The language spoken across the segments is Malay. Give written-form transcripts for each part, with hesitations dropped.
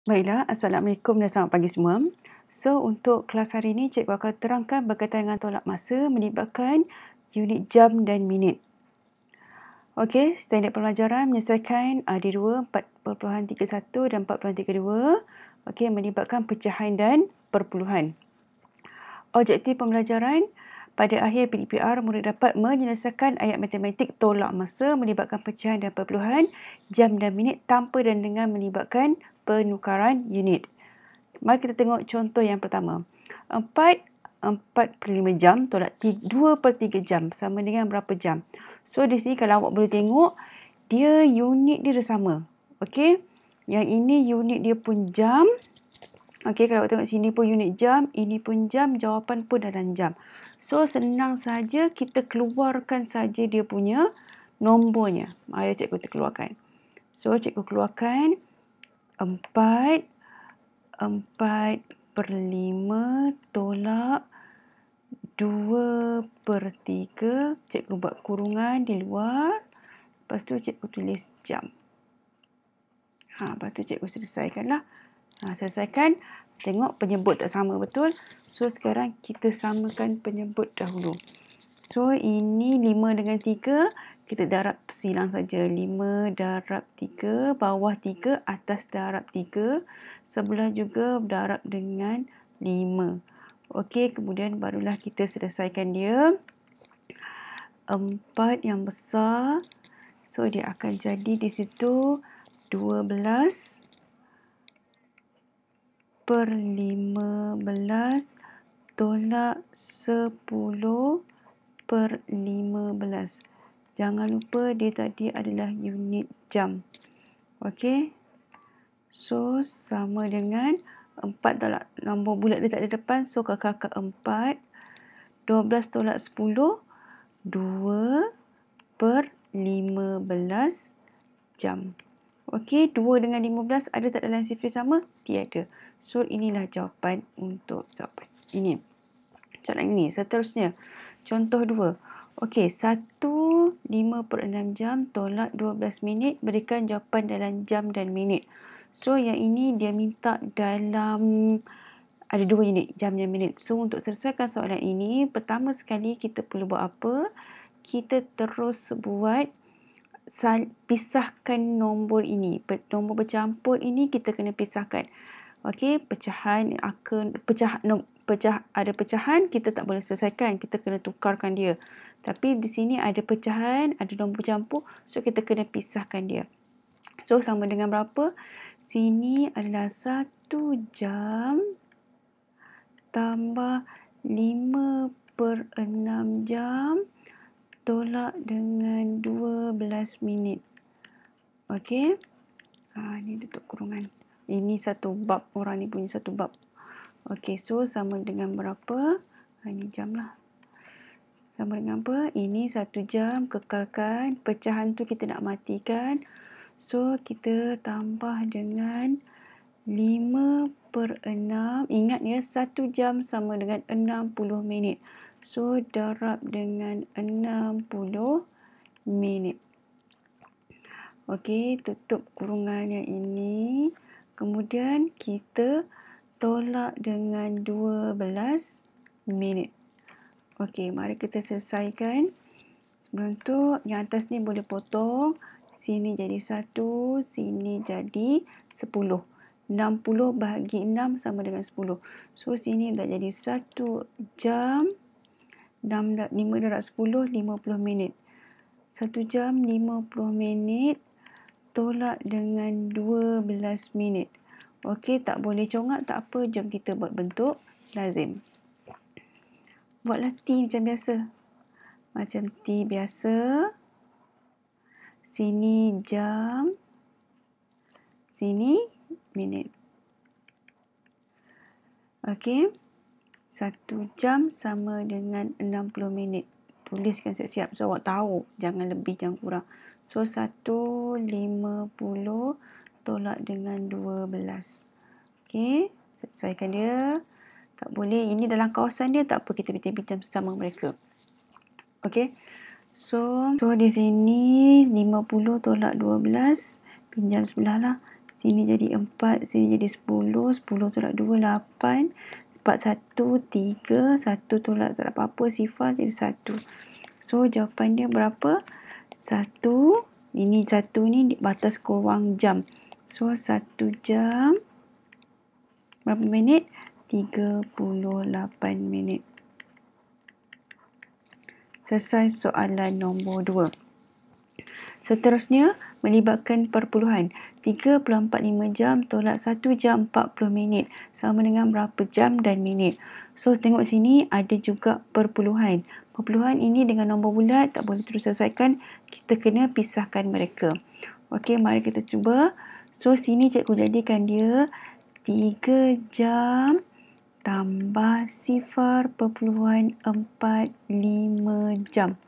Baiklah, Assalamualaikum dan selamat pagi semua. So, untuk kelas hari ini, cikgu akan terangkan berkaitan dengan tolak masa melibatkan unit jam dan minit. Okey, standard pembelajaran menyelesaikan D2 4.31 dan 4.32. Okey, melibatkan pecahan dan perpuluhan. Objektif pembelajaran, pada akhir PDPR, murid dapat menyelesaikan ayat matematik tolak masa melibatkan pecahan dan perpuluhan, jam dan minit tanpa dan dengan melibatkan penukaran unit. Mari kita tengok contoh yang pertama. 4/5 jam tolak 2/3 jam sama dengan berapa jam? So, di sini kalau awak boleh tengok, dia unit dia dah sama. Okey. Yang ini unit dia pun jam. Okey, kalau awak tengok sini pun unit jam, ini pun jam, jawapan pun dalam jam. So, senang saja kita keluarkan saja dia punya nombornya. Mari cikgu kita keluarkan. So, cikgu keluarkan 4/5 tolak 2/3. Cikgu buat kurungan di luar. Lepas tu cikgu tulis jam. Lepas tu cikgu selesaikanlah. Selesaikan. Tengok penyebut tak sama betul. So, sekarang kita samakan penyebut dahulu. So, ini 5 dengan 3. Kita darab silang saja. 5 darab 3. Bawah 3. Atas darab 3. Sebelah juga darab dengan 5. Okey, kemudian barulah kita selesaikan dia. 4 yang besar. So, dia akan jadi di situ 12/15 tolak 10/15. Jangan lupa dia tadi adalah unit jam. Okey. So, sama dengan 4 tolak nombor bulat dia tak ada depan. So, kakak 4. 12 tolak 10. 2/15 jam. Okey, 2 dengan 15 ada tak dalam sifar sama? Tiada. So, inilah jawapan untuk jawapan ini. Soalan ini. Seterusnya, contoh 2. Okey, 1/5/6 jam tolak 12 minit berikan jawapan dalam jam dan minit. So, yang ini dia minta dalam ada 2 unit, jam dan minit. So, untuk selesaikan soalan ini, pertama sekali kita perlu buat apa? Kita terus buat pisahkan nombor ini. Nombor bercampur ini kita kena pisahkan. Okey, ada pecahan kita tak boleh selesaikan, kita kena tukarkan dia. Tapi di sini ada pecahan, ada nombor bercampur, so kita kena pisahkan dia. So, sama dengan berapa? Sini adalah 1 jam tambah 5/6 jam tolak dengan 12 minit. Okey. Ini tutup kurungan. Ini satu bab. Orang ni punya satu bab. Okey. So, sama dengan berapa? Ini jam lah. Sama dengan apa? Ini 1 jam. Kekalkan. Pecahan tu kita nak matikan. So, kita tambah dengan 5/6. Ingat ya, 1 jam sama dengan 60 minit. So, darab dengan 60 minit. Okey, tutup kurungannya ini. Kemudian, kita tolak dengan 12 minit. Okey, mari kita selesaikan. Sebelum tu, yang atas ni boleh potong. Sini jadi 1, sini jadi 10. 60 bahagi 6 sama dengan 10. So, sini dah jadi 1 jam 5 darab 10, 50 minit. 1 jam 50 minit tolak dengan 12 minit. Okey, tak boleh congak, tak apa. Jom kita buat bentuk lazim. Buatlah T macam biasa. Macam T biasa. Sini jam. Sini minit. Okey. 1 jam sama dengan 60 minit. Tuliskan siap-siap so awak tahu. Jangan lebih, jangan kurang. So, 1/50 tolak dengan 12. Okey. Selesaikan dia. Tak boleh. Ini dalam kawasan dia. Tak apa. Kita bincang-bincang bersama mereka. Okey. So di sini 50 tolak 12. Pinjam sebelah lah. Sini jadi 4, sini jadi 10. 10 tolak 2, 8. 4, 1, 3. 1 tolak tak apa-apa, sifar jadi 1. So, jawapan dia berapa? 1. Ini 1 ni batas kurang jam. So, 1 jam. Berapa minit? 38 minit. Selesai soalan nombor 2. Seterusnya, melibatkan perpuluhan. 3.45 jam tolak 1 jam 40 minit. Sama dengan berapa jam dan minit. So, tengok sini ada juga perpuluhan. Perpuluhan ini dengan nombor bulat tak boleh terus selesaikan. Kita kena pisahkan mereka. Okey, mari kita cuba. So, sini cikgu jadikan dia 3 jam tambah 0.45 jam.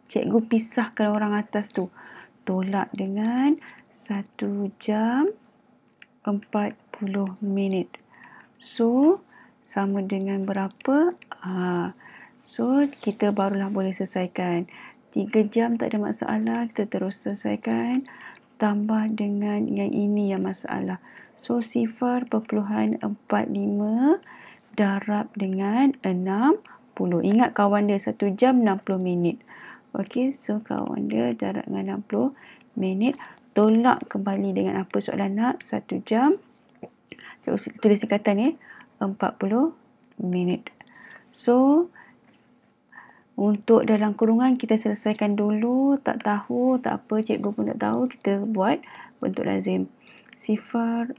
Cikgu pisahkan orang atas tu. Tolak dengan 1 jam 40 minit. So, sama dengan berapa? So, kita barulah boleh selesaikan. 3 jam tak ada masalah. Kita terus selesaikan. Tambah dengan yang ini yang masalah. So, 0.45 darab dengan 60. Ingat kawan dia 1 jam 60 minit. Okey, so kawan dia darab dengan 60 minit. Tolak kembali dengan apa soalan nak? 1 jam. Tulis singkatan ni. 40 minit. So, untuk dalam kurungan kita selesaikan dulu. Tak tahu, tak apa. Cikgu pun tak tahu. Kita buat bentuk lazim. 0.45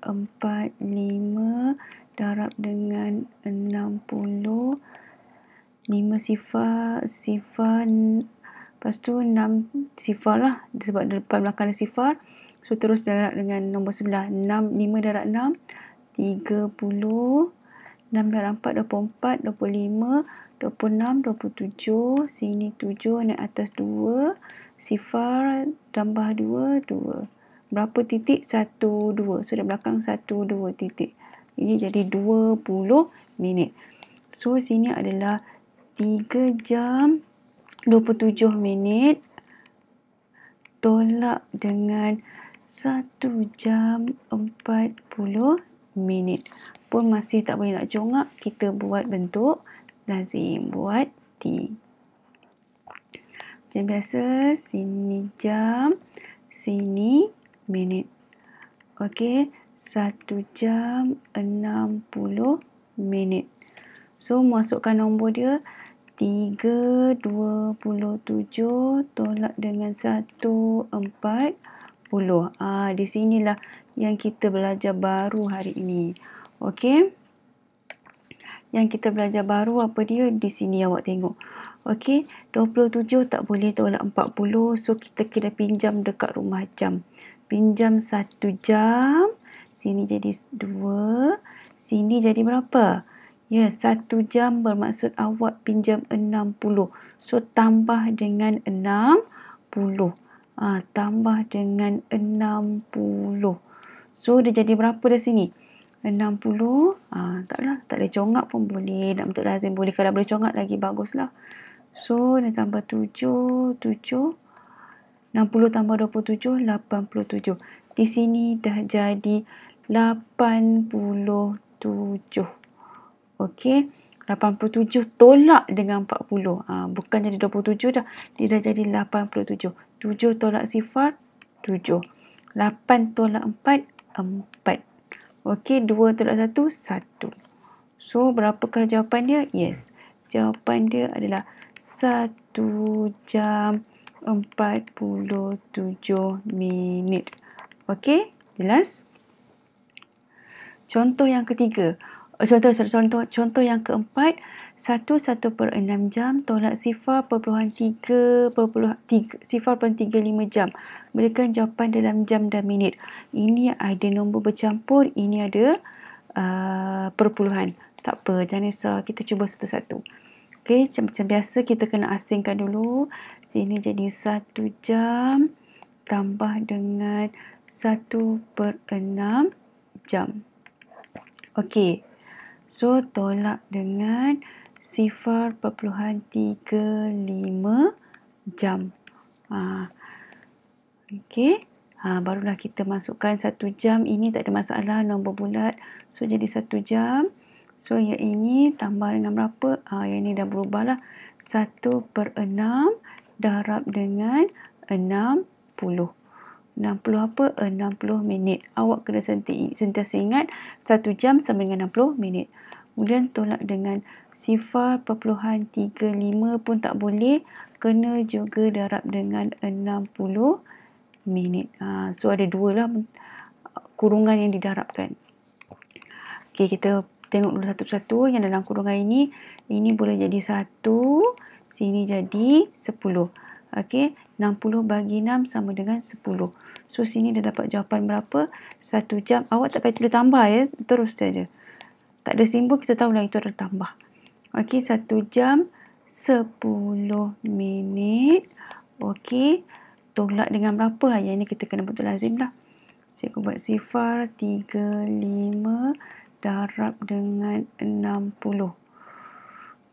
darab dengan 60. 5 sifar. Lepas tu 6 sifar lah. Sebab depan belakang ada sifar. So, terus darab dengan nombor sebelah. 5 darab 6. 30. 6 darab 4, 24. 25. 26, 27. Sini 7. Naik atas 2. Sifar tambah 2. 2. Berapa titik? 1, 2. So, di belakang 1, 2 titik. Ini jadi 20 minit. So, sini adalah 3 jam 27 minit tolak dengan 1 jam 40 minit. Pun masih tak boleh nak congak, kita buat bentuk lazim. Buat T. Macam biasa, sini jam, sini minit. Okey, 1 jam 60 minit. So, masukkan nombor dia 3.27 tolak dengan 1.40. Di sinilah yang kita belajar baru hari ini. Okey. Yang kita belajar baru apa dia? Di sini awak tengok. Okey, 27 tak boleh tolak 40. So, kita kena pinjam dekat rumah jam. Pinjam 1 jam. Sini jadi 2. Sini jadi berapa? Ya, 1 jam bermaksud awak pinjam 60. So, tambah dengan 60. Tambah dengan 60. So, dia jadi berapa dah sini? 60. Taklah, tak boleh congak pun boleh. Nak bentuk lazim boleh. Kalau boleh congak lagi baguslah. So, dia tambah 7. 60 tambah 27, 87. Di sini dah jadi 87. Okey, 87 tolak dengan 40. Bukan jadi 27 dah. Dia dah jadi 87. 7 tolak sifar, 7. 8 tolak 4, 4. Okey, 2 tolak 1, 1. So, berapakah jawapan dia? Yes. Jawapan dia adalah 1 jam 47 minit. Okey, jelas? Contoh yang ketiga. Contoh yang keempat, 1/6 jam tolak 0.35 jam. Berikan jawapan dalam jam dan minit. Ini ada nombor bercampur, ini ada perpuluhan. Tak apa, jangan risau. Kita cuba satu-satu. Okey, macam biasa kita kena asingkan dulu. Sini jadi 1 jam tambah dengan 1/6 jam. Okey. So, tolak dengan 0.35 jam. Okey. Barulah kita masukkan 1 jam. Ini tak ada masalah, nombor bulat. So, jadi 1 jam. So, yang ini tambah dengan berapa? Yang ini dah berubah lah. 1/6 darab dengan 60. 60 apa? 60 minit. Awak kena sentiasa ingat 1 jam sama dengan 60 minit. Kemudian tolak dengan 0.35 pun tak boleh. Kena juga darab dengan 60 minit. So ada 2 lah kurungan yang didarabkan. Okey, kita tengok dulu satu persatu. Yang dalam kurungan ini boleh jadi 1, sini jadi 10. Okey, 60 bagi 6 sama dengan 10. So sini dah dapat jawapan berapa? 1 jam. Awak tak payah tulis tambah ya, terus saja. Tak ada simbol, kita tahulah itu adalah tambah. Okey, 1 jam 10 minit. Okey, tolak dengan berapa? Yang ini kita kena betul lazim lah. Cikgu buat 0.35 darab dengan 60.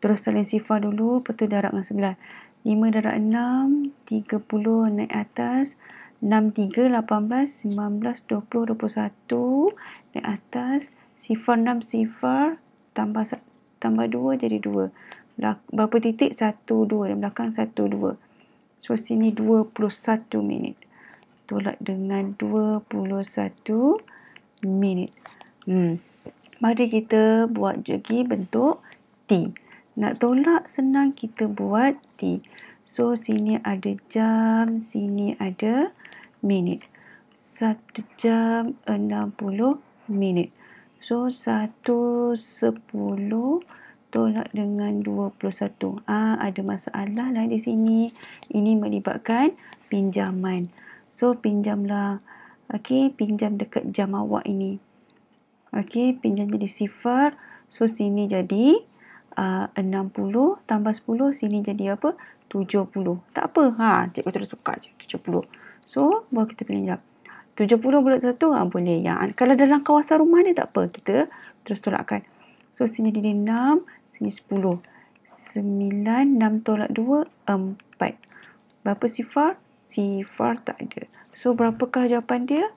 Terus salin sifar dulu, lepas tu darab dengan 9. 5 darab 6, 30 naik atas. 6, 3, 18, 19, 20, 21 naik atas. Sifar 6 sifar, tambah 2 jadi 2. Berapa titik? 1, 2. Dan belakang 1, 2. So, sini 21 minit. Tolak dengan 21 minit. Mari kita buat lagi bentuk T. Nak tolak senang, kita buat T. So, sini ada jam, sini ada minit. 1 jam 60 minit. So, 1/10 tolak dengan 21. Ada masalah lah di sini. Ini melibatkan pinjaman. So, pinjamlah. Okey, pinjam dekat jam awak ini. Okey, pinjam jadi sifar. So, sini jadi 60 tambah 10. Sini jadi apa? 70. Tak apa. Cikgu terus tukar je. 70. So, baru kita pinjam. 70 bulat 1, boleh. Kalau dalam kawasan rumah ni tak apa. Kita terus tolakkan. So, sini jadi 6. Sini 10. 9, 6 tolak 2, 4. Berapa sifar? Sifar tak ada. So, berapakah jawapan dia?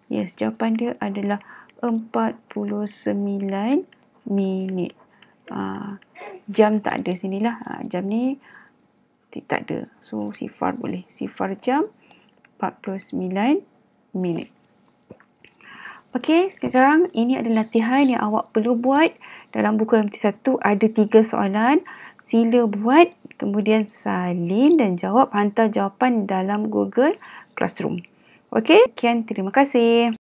Yes, jawapan dia adalah 49 minit. Jam tak ada sinilah. Jam ni tak ada. So, sifar boleh. Sifar jam 49 minit. Okey, sekarang ini adalah latihan yang awak perlu buat. Dalam buku MT1 ada 3 soalan. Sila buat, kemudian salin dan jawab. Hantar jawapan dalam Google Classroom. Okey, sekian. Terima kasih.